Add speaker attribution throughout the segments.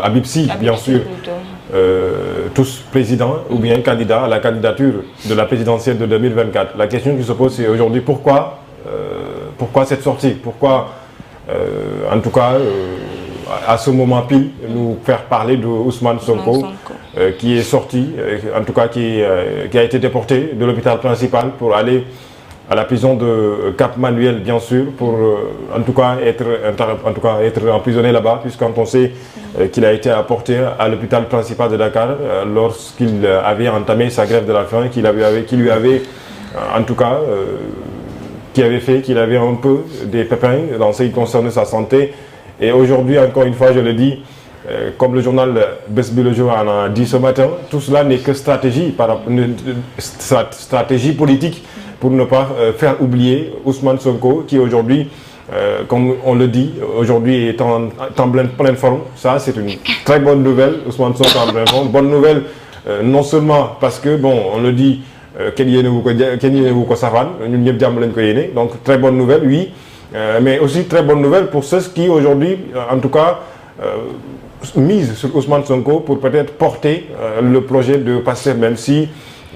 Speaker 1: Habib Sy, bien sûr, tous présidents ou bien candidats à la candidature de la présidentielle de 2024. La question qui se pose, c'est aujourd'hui pourquoi cette sortie? Pourquoi, en tout cas, à ce moment pile, nous faire parler de Ousmane Sonko, qui est sorti, en tout cas qui a été déporté de l'hôpital principal pour aller à la prison de Cap Manuel, bien sûr, pour en tout cas être emprisonné là-bas, puisque quand on sait qu'il a été apporté à l'hôpital principal de Dakar lorsqu'il avait entamé sa grève de la faim, qui avait fait qu'il avait un peu des pépins dans ce qui concerne sa santé. Et aujourd'hui, encore une fois, je le dis, comme le journal Besbi Le Jour en a dit ce matin, tout cela n'est que stratégie politique pour ne pas faire oublier Ousmane Sonko, qui aujourd'hui, comme on le dit, aujourd'hui est en pleine forme. Ça, c'est une très bonne nouvelle. Ousmane Sonko en pleine forme. Bonne nouvelle, non seulement parce que, on le dit, donc très bonne nouvelle, oui, mais aussi très bonne nouvelle pour ceux qui aujourd'hui, en tout cas, misent sur Ousmane Sonko pour peut-être porter le projet de PASTEF, même si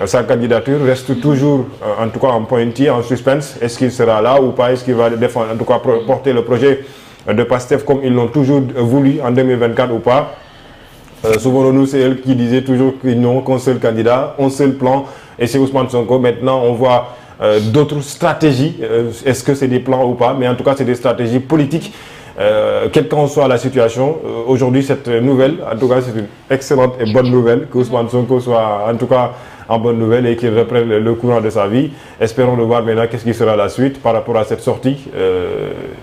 Speaker 1: sa candidature reste toujours, en tout cas en pointillé, en suspense. Est-ce qu'il sera là ou pas? Est-ce qu'il va défendre, en tout cas porter le projet de PASTEF comme ils l'ont toujours voulu en 2024 ou pas? Souvenons-nous, c'est elle qui disait toujours qu'ils n'ont qu'un seul candidat, un seul plan, et c'est Ousmane Sonko. Maintenant, on voit d'autres stratégies. Est-ce que c'est des plans ou pas? Mais en tout cas, c'est des stratégies politiques. Quelle qu'en soit la situation, aujourd'hui, cette nouvelle, en tout cas, c'est une excellente et bonne nouvelle que Ousmane Sonko soit, en tout cas, en bonne nouvelle et qu'il reprenne le courant de sa vie. Espérons de voir maintenant qu'est-ce qui sera la suite par rapport à cette sortie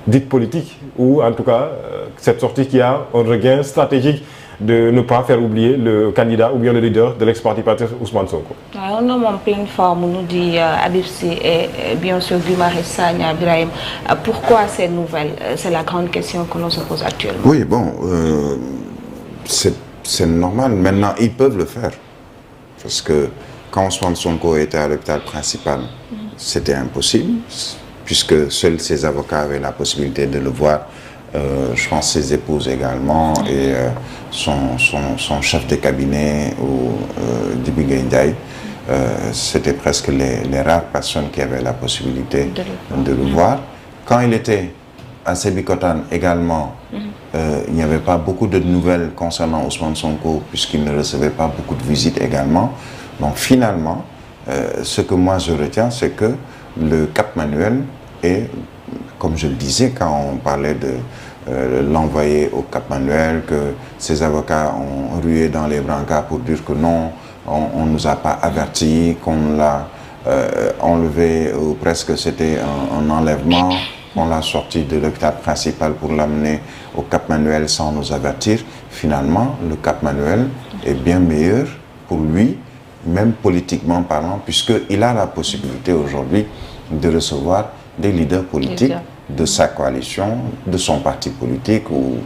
Speaker 1: dite politique, ou en tout cas, cette sortie qui a un regain stratégique de ne pas faire oublier le candidat ou bien le leader de l'ex-parti PASTEF, Ousmane Sonko.
Speaker 2: Un homme en pleine forme, nous dit Habib Sy et bien sûr Guy Marius Sagna, Birahim. Pourquoi ces nouvelles? C'est la grande question que l'on se pose actuellement.
Speaker 3: Oui, c'est normal. Maintenant, ils peuvent le faire. Parce que quand Ousmane Sonko était à l'hôpital principal, c'était impossible, puisque seuls ses avocats avaient la possibilité de le voir. Je pense ses épouses également et son chef de cabinet Dibi Ndiaye. C'était presque les rares personnes qui avaient la possibilité de le voir. Quand il était à Sébikotane également, il n'y avait pas beaucoup de nouvelles concernant Ousmane Sonko puisqu'il ne recevait pas beaucoup de visites également. Donc finalement, ce que moi je retiens, c'est que le Cap Manuel est, comme je le disais quand on parlait de l'envoyer au Cap Manuel, que ses avocats ont rué dans les brancards pour dire que non, on ne nous a pas averti, qu'on l'a enlevé, ou presque c'était un enlèvement, on l'a sorti de l'hôpital principal pour l'amener au Cap Manuel sans nous avertir. Finalement, le Cap Manuel est bien meilleur pour lui, même politiquement parlant, puisqu'il a la possibilité aujourd'hui de recevoir des leaders politiques de sa coalition, de son parti politique ou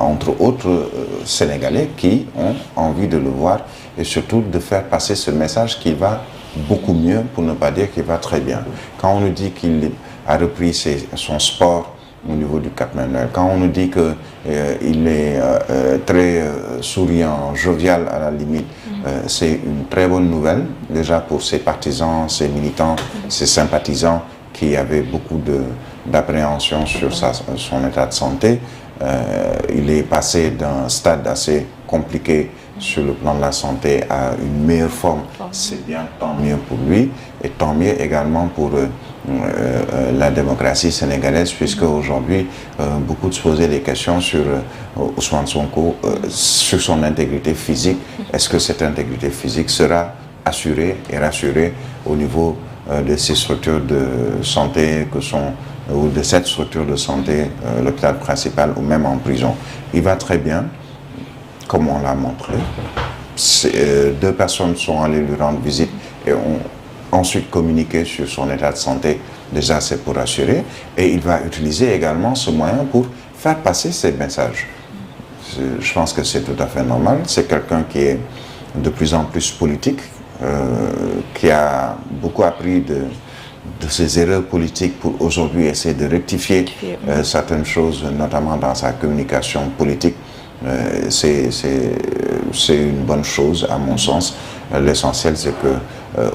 Speaker 3: entre autres Sénégalais qui ont envie de le voir et surtout de faire passer ce message qu'il va beaucoup mieux, pour ne pas dire qu'il va très bien. Quand on nous dit qu'il a repris son sport au niveau du Cap Manuel, quand on nous dit qu'il est très souriant, jovial à la limite, c'est une très bonne nouvelle déjà pour ses partisans, ses militants, ses sympathisants qui avaient beaucoup d'appréhension sur son état de santé. Il est passé d'un stade assez compliqué sur le plan de la santé à une meilleure forme. C'est bien, tant mieux pour lui et tant mieux également pour la démocratie sénégalaise, puisque aujourd'hui beaucoup se posaient des questions sur Ousmane Sonko, sur son intégrité physique. Est-ce que cette intégrité physique sera assurée et rassurée au niveau de ces structures de santé ou de cette structure de santé, l'hôpital principal ou même en prison? Il va très bien, comme on l'a montré. Deux personnes sont allées lui rendre visite et ont ensuite communiqué sur son état de santé. Déjà, c'est pour rassurer. Et il va utiliser également ce moyen pour faire passer ces messages. Je pense que c'est tout à fait normal. C'est quelqu'un qui est de plus en plus politique, qui a beaucoup appris de ses erreurs politiques pour aujourd'hui essayer de rectifier certaines choses, notamment dans sa communication politique. c'est une bonne chose à mon sens. L'essentiel, c'est que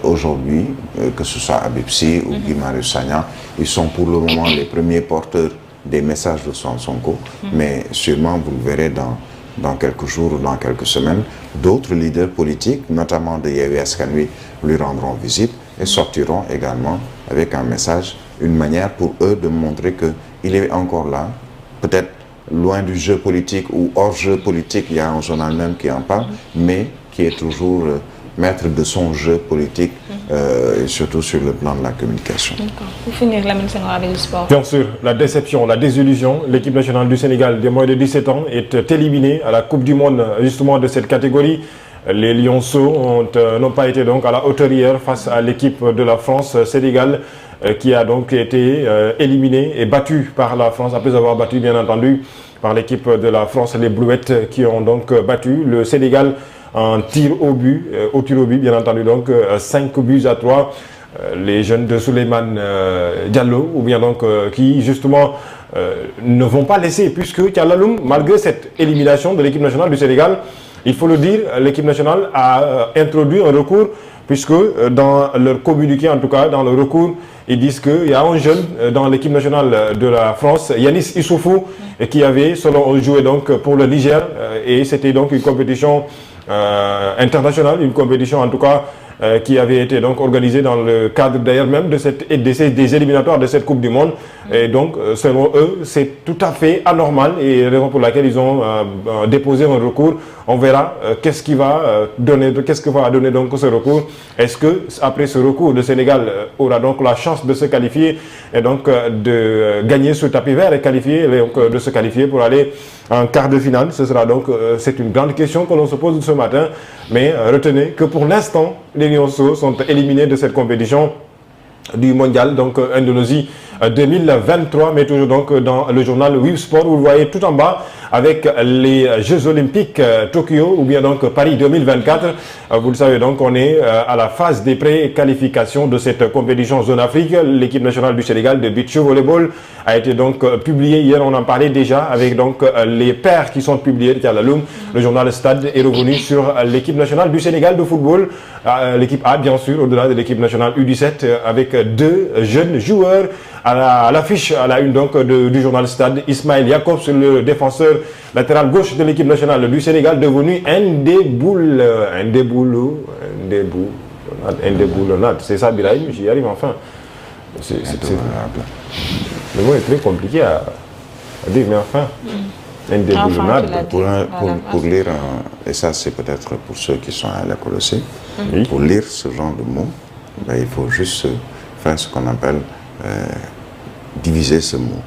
Speaker 3: aujourd'hui, que ce soit Habib Sy ou Guy Marius Sagna, ils sont pour le moment les premiers porteurs des messages de Sonko, mais sûrement vous le verrez dans quelques jours ou dans quelques semaines, d'autres leaders politiques, notamment de Yewwi Askan Wi, lui rendront visite et sortiront également avec un message, une manière pour eux de montrer qu'il est encore là, peut-être loin du jeu politique ou hors jeu politique, il y a un journal même qui en parle, mais qui est toujours maître de son jeu politique, et surtout sur le plan de la communication.
Speaker 2: Pour finir, Lamine Senghor avec le sport.
Speaker 1: Bien sûr, la déception, la désillusion. L'équipe nationale du Sénégal des moins de 17 ans est éliminée à la Coupe du Monde justement de cette catégorie. Les Lionceaux n'ont pas été donc à la hauteur hier face à l'équipe de la France, Sénégal, qui a donc été éliminée et battue par la France, après avoir battu bien entendu par l'équipe de la France, les Bluettes qui ont donc battu le Sénégal en tir au but, bien entendu, donc 5 buts à 3. Les jeunes de Souleymane Diallo, ou bien donc qui justement ne vont pas laisser, puisque Thialaloum, malgré cette élimination de l'équipe nationale du Sénégal, il faut le dire, l'équipe nationale a introduit un recours, puisque dans leur communiqué, en tout cas dans le recours, ils disent qu'il y a un jeune dans l'équipe nationale de la France, Yanis Issoufou, qui avait, selon eux, joué donc pour le Niger, et c'était donc une compétition internationale, une compétition en tout cas qui avait été donc organisée dans le cadre d'ailleurs même des éliminatoires de cette Coupe du Monde. Et donc, selon eux, c'est tout à fait anormal et raison pour laquelle ils ont déposé un recours. On verra qu'est-ce que va donner donc ce recours. Est-ce que après ce recours, le Sénégal aura donc la chance de se qualifier et donc de gagner ce tapis vert et de se qualifier pour aller en quart de finale? Ce sera donc c'est une grande question que l'on se pose ce matin. Mais retenez que pour l'instant, les Lionceaux sont éliminés de cette compétition du mondial, donc Indonésie 2023, mais toujours donc dans le journal Web Sport, vous le voyez tout en bas avec les Jeux Olympiques Tokyo ou bien donc Paris 2024. Vous le savez donc, on est à la phase des pré-qualifications de cette compétition zone Afrique. L'équipe nationale du Sénégal de beach volleyball a été donc publiée hier, on en parlait déjà avec donc les paires qui sont publiées de Thialaloum. Le journal Stade est revenu sur l'équipe nationale du Sénégal de football, l'équipe A bien sûr, au-delà de l'équipe nationale U17 avec 2 jeunes joueurs à l'affiche, à la une donc du journal Stade. Ismaël Jakobs, le défenseur latéral gauche de l'équipe nationale du Sénégal, devenu indéboulonnable. C'est ça, Birahim, j'y arrive enfin. Le mot est très compliqué à dire, mais enfin, indéboulonnable.
Speaker 3: Pour lire, et ça c'est peut-être pour ceux qui sont à l'école aussi, pour lire ce genre de mots, il faut juste faire ce qu'on appelle diviser ce mot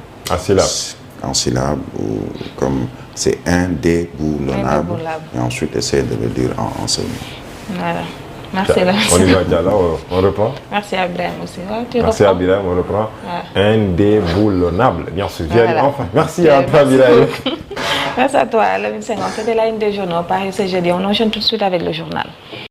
Speaker 3: en syllabes, ou comme c'est indéboulonnable, et ensuite essayer de le dire en ce mot.
Speaker 2: Voilà. Merci.
Speaker 1: On y va déjà là, on reprend.
Speaker 2: Merci à Ibrahim aussi.
Speaker 1: Merci à Ibrahim, on reprend. Indéboulonnable, bien sûr. Enfin, merci à toi, Ibrahim.
Speaker 2: Merci à toi, Lamine Senghor. C'était la une des journaux. Paris ce jeudi. On enchaîne tout de suite avec le journal.